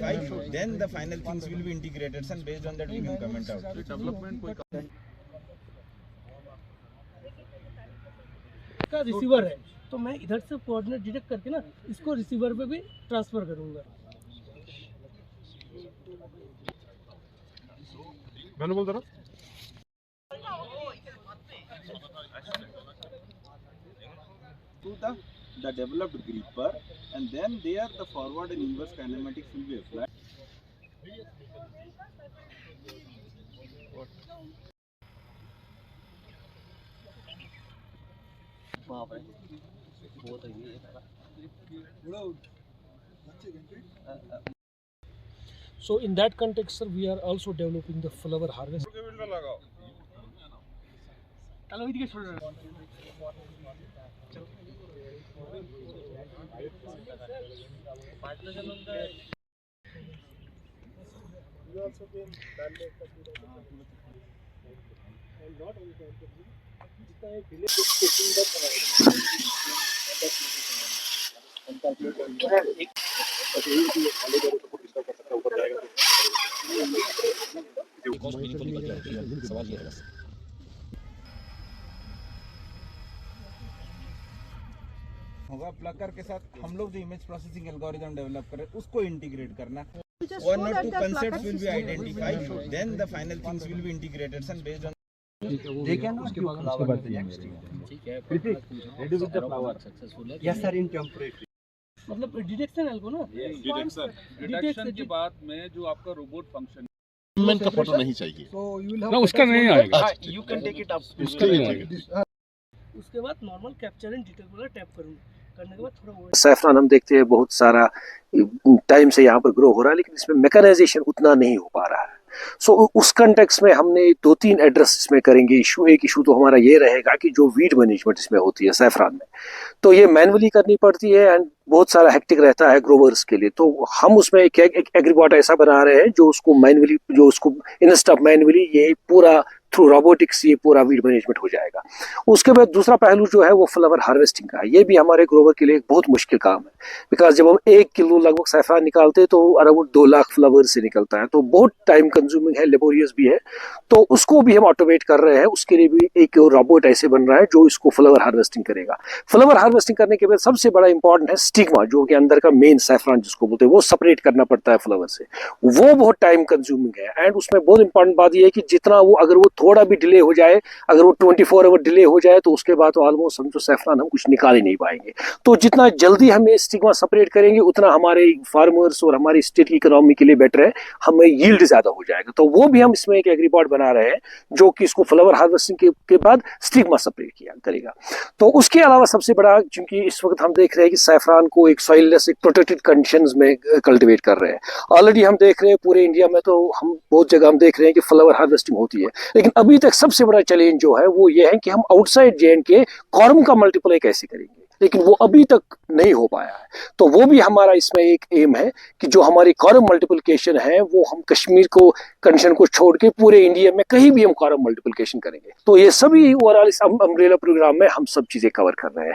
identify, then the final things will be integrated, and based on that we can comment out. का receiver है तो मैं इधर से कोऑर्डिनेट डिटेक्ट करके ना इसको रिसीवर पे भी ट्रांसफर करूंगा। मैंने बोल दो to the developed gripper, and then there the forward and inverse kinematics will be applied. So in that context, sir, we are also developing the flower harvest. सवाल ये है बस। होगा प्लकर के साथ हम लोग जो इमेज प्रोसेसिंग एल्गोरिथम डेवलप करें उसको इंटीग्रेट करना। One or two concepts will be identified, then the final things will be integrated, and based on देखिए ना उसके बाद ठीक है ready with the flower successful है। यस सर इन टेम्परेरी मतलब डिटेक्शन एल्गो ना डिटेक्शन के बाद में जो आपका रोबोट फंक्शन का फोटो नहीं चाहिए ना उसका नहीं आएगा। You can take it up उसका ही आएगा। उसके बाद नॉर्मल कैप्चर एंड डिटेल वाला टैप करूंगा। करने के बाद थोड़ा वो सैफरान हम देखते हैं बहुत सारा टाइम से यहाँ पर ग्रो हो रहा है, लेकिन इसमें मैकेनाइजेशन उतना नहीं हो पा रहा है। सो उस कंटेक्स्ट में हमने 2-3 एड्रेस इसमें करेंगे इशू। एक इशू तो हमारा ये रहेगा कि जो वीड मैनेजमेंट इसमें होती है सैफरान में, तो ये मैनुअली करनी पड़ती है एंड बहुत सारा हेक्टिक रहता है ग्रोवर्स के लिए। तो हम उसमें एक एग्रीबॉट ऐसा बना रहे हैं जो उसको मैनुअली, जो उसको इंस्टेंट मैनुअली ये पूरा थ्रू रोबोटिक्स ये पूरा वीड मैनेजमेंट हो जाएगा। उसके बाद दूसरा पहलू जो है वो फ्लावर हार्वेस्टिंग का है। ये भी हमारे ग्रोवर के लिए एक बहुत मुश्किल काम है, बिकॉज जब हम 1 किलो लगभग सैफरान निकालते हैं तो अराउंड 2 लाख फ्लावर से निकलता है, तो बहुत टाइम कंज्यूमिंग है, लेबोरियस भी है। तो उसको भी हम ऑटोमेट कर रहे हैं। उसके लिए भी एक रोबोट ऐसे बन रहा है जो इसको फ्लावर हार्वेस्टिंग करेगा। फ्लावर हार्वेस्टिंग करने के बाद सबसे बड़ा इंपॉर्टेंट है स्टिग्मा, जो कि अंदर का मेन सैफरान जिसको बोलते हैं, वो सेपरेट करना पड़ता है फ्लावर से। वो बहुत टाइम कंज्यूमिंग है एंड उसमें बहुत इंपॉर्टेंट बात यह है कि जितना वो अगर वो थोड़ा भी डिले हो जाए, अगर वो 24 आवर डिले हो जाए तो उसके बाद तो ऑलमोस्ट समझो सैफरान हम कुछ निकाल ही नहीं पाएंगे। तो जितना जल्दी हम ये स्टिग्मा सेपरेट करेंगे उतना हमारे फार्मर्स और हमारी स्टेट की इकोनॉमी के लिए बेटर है, हमें यील्ड ज्यादा हो जाएगा। तो वो भी हम इसमें एक एग्रीबॉट बना रहे हैं जो कि इसको फ्लावर हार्वेस्टिंग के बाद स्टिग्मा सेपरेट किया करेगा। तो उसके अलावा सबसे बड़ा, क्योंकि इस वक्त हम देख रहे हैं कि सैफरान को एक सॉइललेस, एक प्रोटेक्टेड कंडीशंस में कल्टीवेट कर रहे हैं। ऑलरेडी हम देख रहे हैं पूरे इंडिया में, तो हम बहुत जगह हम देख रहे हैं कि फ्लावर हार्वेस्टिंग होती है, लेकिन अभी तक सबसे बड़ा चैलेंज जो है वो ये है कि हम आउटसाइड जे.एंड.के कॉर्म का मल्टीप्लाई कैसे करेंगे, लेकिन वो अभी तक नहीं हो पाया है। तो वो भी हमारा इसमें एक एम है कि जो हमारी कॉर्म मल्टीप्लिकेशन है वो हम कश्मीर को कंडीशन को छोड़ के पूरे इंडिया में कहीं भी हम कॉर्म मल्टीप्लिकेशन करेंगे। तो ये सभी ओवरऑल इस अम्ब्रेला प्रोग्राम में हम सब चीजें कवर कर रहे हैं।